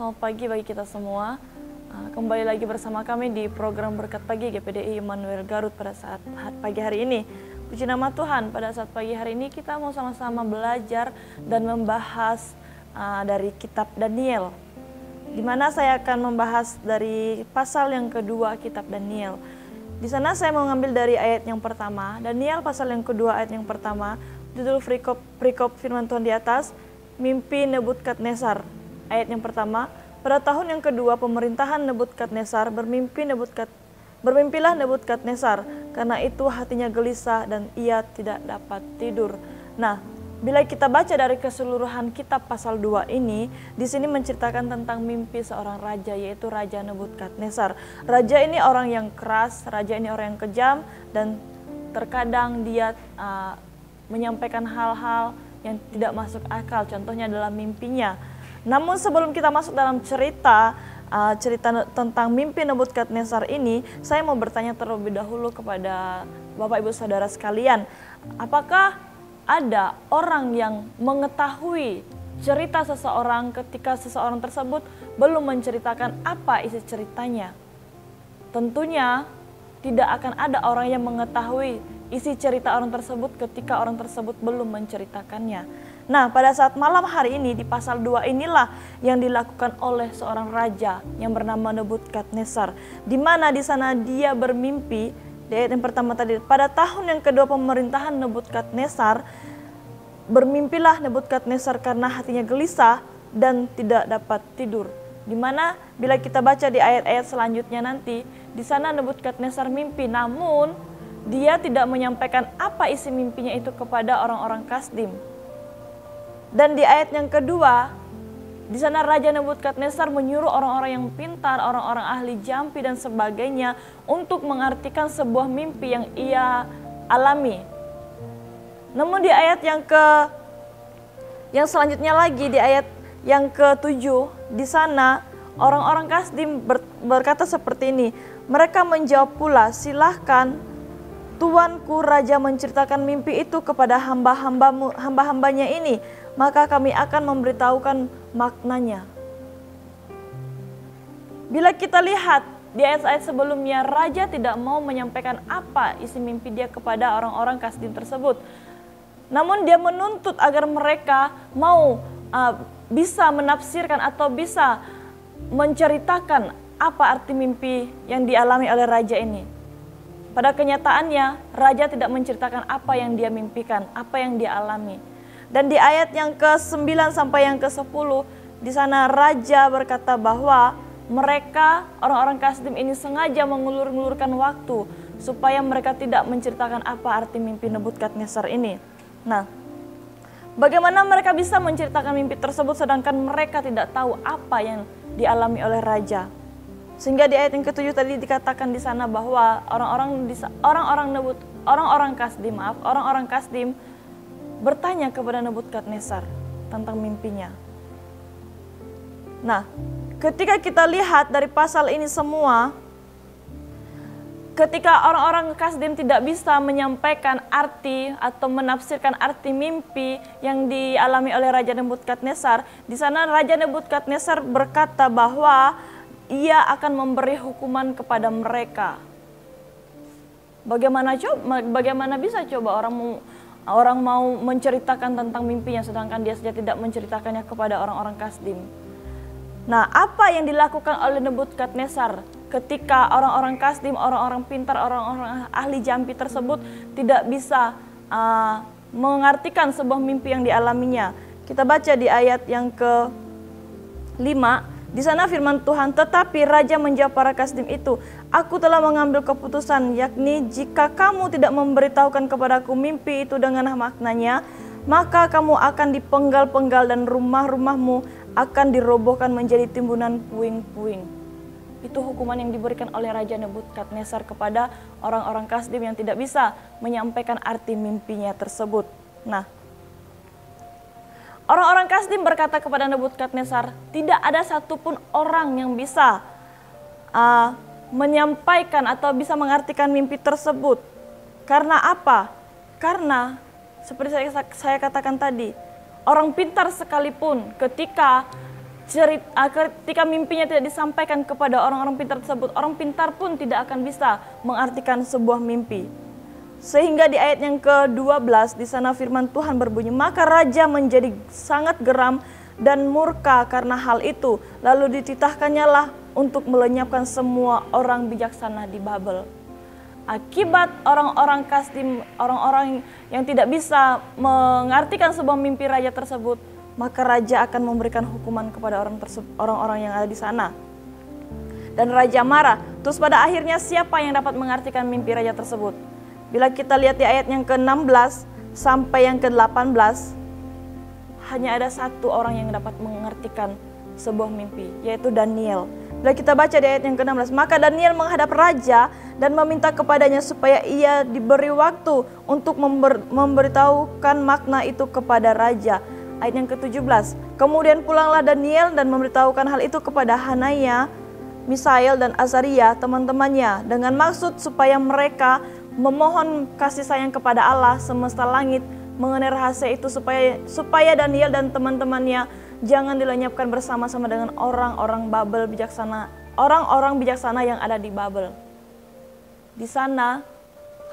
Selamat pagi bagi kita semua. Kembali lagi bersama kami di program Berkat Pagi GPDI Immanuel Garut pada saat pagi hari ini. Puji nama Tuhan, pada saat pagi hari ini kita mau sama-sama belajar dan membahas dari kitab Daniel. Di mana saya akan membahas dari pasal yang kedua kitab Daniel. Di sana saya mau ngambil dari ayat yang pertama, Daniel pasal yang kedua ayat yang pertama, judul perikop firman Tuhan di atas, mimpi Nebukadnezar. Ayat yang pertama, pada tahun yang kedua pemerintahan Nebukadnezar bermimpilah Nebukadnezar, karena itu hatinya gelisah dan ia tidak dapat tidur. Nah, bila kita baca dari keseluruhan kitab pasal 2 ini, di sini menceritakan tentang mimpi seorang raja, yaitu Raja Nebukadnezar. Raja ini orang yang keras, raja ini orang yang kejam, dan terkadang dia menyampaikan hal-hal yang tidak masuk akal, contohnya dalam mimpinya. Namun sebelum kita masuk dalam cerita tentang mimpi Nebukadnezar ini, saya mau bertanya terlebih dahulu kepada Bapak Ibu Saudara sekalian, apakah ada orang yang mengetahui cerita seseorang ketika seseorang tersebut belum menceritakan apa isi ceritanya? Tentunya tidak akan ada orang yang mengetahui isi cerita orang tersebut ketika orang tersebut belum menceritakannya. Nah, pada saat malam hari ini di pasal 2 inilah yang dilakukan oleh seorang raja yang bernama Nebukadnezar, di mana di sana dia bermimpi. Di ayat yang pertama tadi, pada tahun yang kedua pemerintahan Nebukadnezar, bermimpilah Nebukadnezar karena hatinya gelisah dan tidak dapat tidur. Di mana bila kita baca di ayat-ayat selanjutnya nanti, di sana Nebukadnezar mimpi, namun dia tidak menyampaikan apa isi mimpinya itu kepada orang-orang Kasdim. Dan di ayat yang kedua, di sana Raja Nebukadnezar menyuruh orang-orang yang pintar, orang-orang ahli jampi dan sebagainya untuk mengartikan sebuah mimpi yang ia alami. Namun di ayat yang selanjutnya lagi, di ayat yang ke-7, di sana orang-orang Kasdim berkata seperti ini. Mereka menjawab pula, silahkan tuanku raja menceritakan mimpi itu kepada hamba-hambanya ini, maka kami akan memberitahukan maknanya. Bila kita lihat di ayat-ayat sebelumnya, raja tidak mau menyampaikan apa isi mimpi dia kepada orang-orang Kasdim tersebut. Namun dia menuntut agar mereka mau bisa menafsirkan atau bisa menceritakan apa arti mimpi yang dialami oleh raja ini. Pada kenyataannya, raja tidak menceritakan apa yang dia mimpikan, apa yang dia alami. Dan di ayat yang ke-9 sampai yang ke-10, di sana raja berkata bahwa mereka, orang-orang Kasdim ini sengaja mengulur-ngulurkan waktu supaya mereka tidak menceritakan apa arti mimpi Nebukadnezar ini. Nah, bagaimana mereka bisa menceritakan mimpi tersebut sedangkan mereka tidak tahu apa yang dialami oleh raja? Sehingga di ayat yang ke-7 tadi dikatakan di sana bahwa orang-orang Kasdim bertanya kepada Nebukadnezar tentang mimpinya. Nah, ketika kita lihat dari pasal ini semua, ketika orang-orang Kasdim tidak bisa menyampaikan arti atau menafsirkan arti mimpi yang dialami oleh Raja Nebukadnezar, di sana Raja Nebukadnezar berkata bahwa ia akan memberi hukuman kepada mereka. Bagaimana bisa coba orang mau menceritakan tentang mimpinya sedangkan dia saja tidak menceritakannya kepada orang-orang Kasdim. Nah, apa yang dilakukan oleh Nebukadnezar ketika orang-orang Kasdim, orang-orang pintar, orang-orang ahli jampi tersebut tidak bisa mengartikan sebuah mimpi yang dialaminya? Kita baca di ayat yang ke-5. Di sana firman Tuhan, tetapi raja menjawab para Kasdim itu, aku telah mengambil keputusan, yakni jika kamu tidak memberitahukan kepadaku mimpi itu dengan maknanya, maka kamu akan dipenggal-penggal dan rumah-rumahmu akan dirobohkan menjadi timbunan puing-puing. Itu hukuman yang diberikan oleh Raja Nebukadnezar kepada orang-orang Kasdim yang tidak bisa menyampaikan arti mimpinya tersebut. Nah, orang-orang Kasdim berkata kepada Nebukadnezar, tidak ada satupun orang yang bisa menyampaikan atau bisa mengartikan mimpi tersebut. Karena apa? Karena seperti saya katakan tadi, orang pintar sekalipun ketika ketika mimpinya tidak disampaikan kepada orang-orang pintar tersebut, orang pintar pun tidak akan bisa mengartikan sebuah mimpi. Sehingga di ayat yang ke-12 di sana firman Tuhan berbunyi, maka raja menjadi sangat geram dan murka karena hal itu, lalu dititahkannya lah untuk melenyapkan semua orang bijaksana di Babel. Akibat orang-orang Kasdim, orang-orang yang tidak bisa mengartikan sebuah mimpi raja tersebut, maka raja akan memberikan hukuman kepada orang-orang yang ada di sana. Dan raja marah. Terus pada akhirnya siapa yang dapat mengartikan mimpi raja tersebut? Bila kita lihat di ayat yang ke-16 sampai yang ke-18, hanya ada satu orang yang dapat mengartikan sebuah mimpi, yaitu Daniel. Bila kita baca di ayat yang ke-16, maka Daniel menghadap raja dan meminta kepadanya supaya ia diberi waktu untuk memberitahukan makna itu kepada raja. Ayat yang ke-17, kemudian pulanglah Daniel dan memberitahukan hal itu kepada Hanaya, Misael dan Azaria teman-temannya, dengan maksud supaya mereka memohon kasih sayang kepada Allah semesta langit mengenai rahasia itu, supaya Daniel dan teman-temannya jangan dilenyapkan bersama-sama dengan orang-orang Babel bijaksana, orang-orang bijaksana yang ada di Babel. Di sana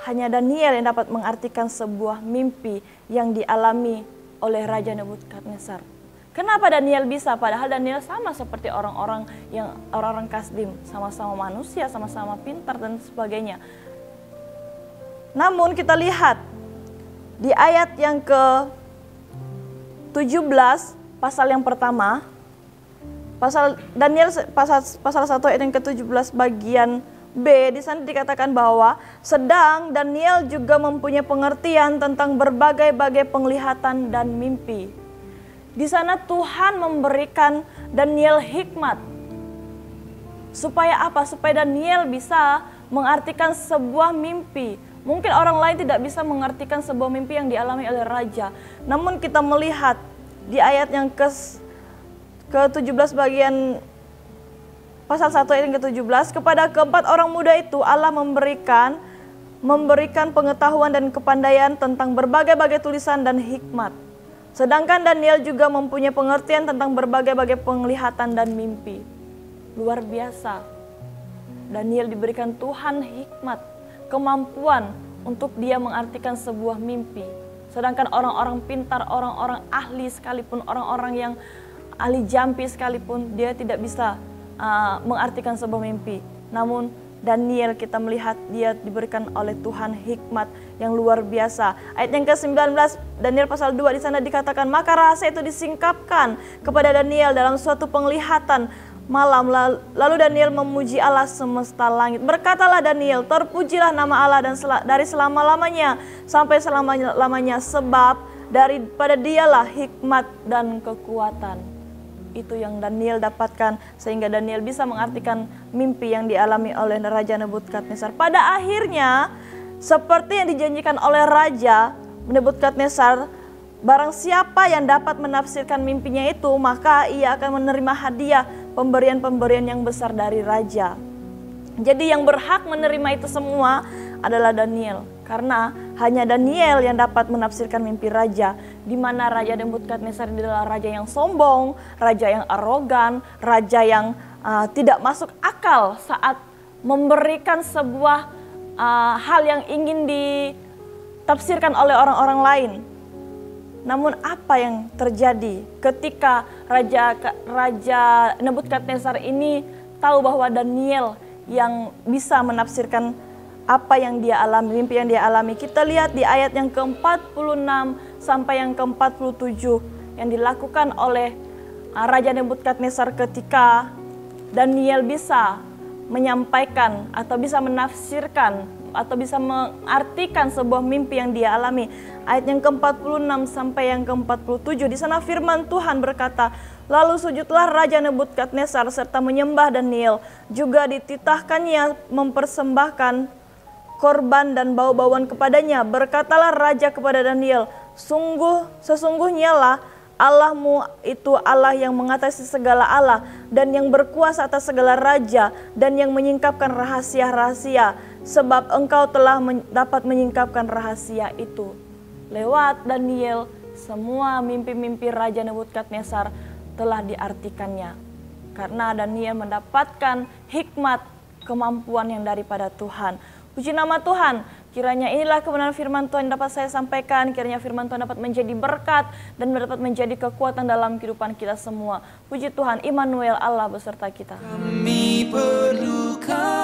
hanya Daniel yang dapat mengartikan sebuah mimpi yang dialami oleh Raja Nebukadnezar. Kenapa Daniel bisa? Padahal Daniel sama seperti orang-orang Kasdim, sama-sama manusia, sama-sama pintar dan sebagainya. Namun kita lihat di ayat yang ke-17 pasal yang pertama, pasal 1 ayat yang ke-17 bagian B, di sana dikatakan bahwa sedang Daniel juga mempunyai pengertian tentang berbagai-bagai penglihatan dan mimpi. Di sana Tuhan memberikan Daniel hikmat. Supaya apa? Supaya Daniel bisa mengartikan sebuah mimpi. Mungkin orang lain tidak bisa mengartikan sebuah mimpi yang dialami oleh raja. Namun kita melihat di ayat yang ke-17 bagian pasal 1 ayat yang ke-17, kepada keempat orang muda itu Allah memberikan pengetahuan dan kepandaian tentang berbagai-bagai tulisan dan hikmat. Sedangkan Daniel juga mempunyai pengertian tentang berbagai-bagai penglihatan dan mimpi. Luar biasa. Daniel diberikan Tuhan hikmat, kemampuan untuk dia mengartikan sebuah mimpi. Sedangkan orang-orang pintar, orang-orang ahli sekalipun, orang-orang yang ahli jampi sekalipun, dia tidak bisa mengartikan sebuah mimpi. Namun Daniel, kita melihat dia diberikan oleh Tuhan hikmat yang luar biasa. Ayat yang ke-19 Daniel pasal 2 di sana dikatakan, maka rahasia itu disingkapkan kepada Daniel dalam suatu penglihatan malam. Lalu Daniel memuji Allah semesta langit. Berkatalah Daniel, terpujilah nama Allah dan dari selama-lamanya sampai selama-lamanya, sebab daripada dialah hikmat dan kekuatan. Itu yang Daniel dapatkan sehingga Daniel bisa mengartikan mimpi yang dialami oleh Raja Nebukadnezar. Pada akhirnya seperti yang dijanjikan oleh Raja Nebukadnezar, barang siapa yang dapat menafsirkan mimpinya itu, maka ia akan menerima hadiah pemberian-pemberian yang besar dari Raja. Jadi yang berhak menerima itu semua adalah Daniel, karena hanya Daniel yang dapat menafsirkan mimpi raja, di mana Raja Nebukadnezar adalah raja yang sombong, raja yang arogan, raja yang tidak masuk akal saat memberikan sebuah hal yang ingin ditafsirkan oleh orang-orang lain. Namun apa yang terjadi ketika Raja Nebukadnezar ini tahu bahwa Daniel yang bisa menafsirkan apa yang dia alami, mimpi yang dia alami. Kita lihat di ayat yang ke-46 sampai yang ke-47 yang dilakukan oleh Raja Nebukadnezar ketika Daniel bisa menyampaikan atau bisa menafsirkan atau bisa mengartikan sebuah mimpi yang dia alami. Ayat yang ke-46 sampai yang ke-47, di sana firman Tuhan berkata, lalu sujudlah Raja Nebukadnezar serta menyembah Daniel, juga dititahkannya mempersembahkan korban dan bau-bauan kepadanya. Berkatalah raja kepada Daniel, sesungguhnya lah Allahmu itu Allah yang mengatasi segala Allah dan yang berkuasa atas segala raja dan yang menyingkapkan rahasia-rahasia, sebab engkau telah dapat menyingkapkan rahasia itu. Lewat Daniel, semua mimpi-mimpi Raja Nebukadnezar telah diartikannya. Karena Daniel mendapatkan hikmat, kemampuan yang daripada Tuhan. Puji nama Tuhan, kiranya inilah kebenaran firman Tuhan yang dapat saya sampaikan. Kiranya firman Tuhan dapat menjadi berkat dan dapat menjadi kekuatan dalam kehidupan kita semua. Puji Tuhan, Immanuel, Allah beserta kita. Kami perlukan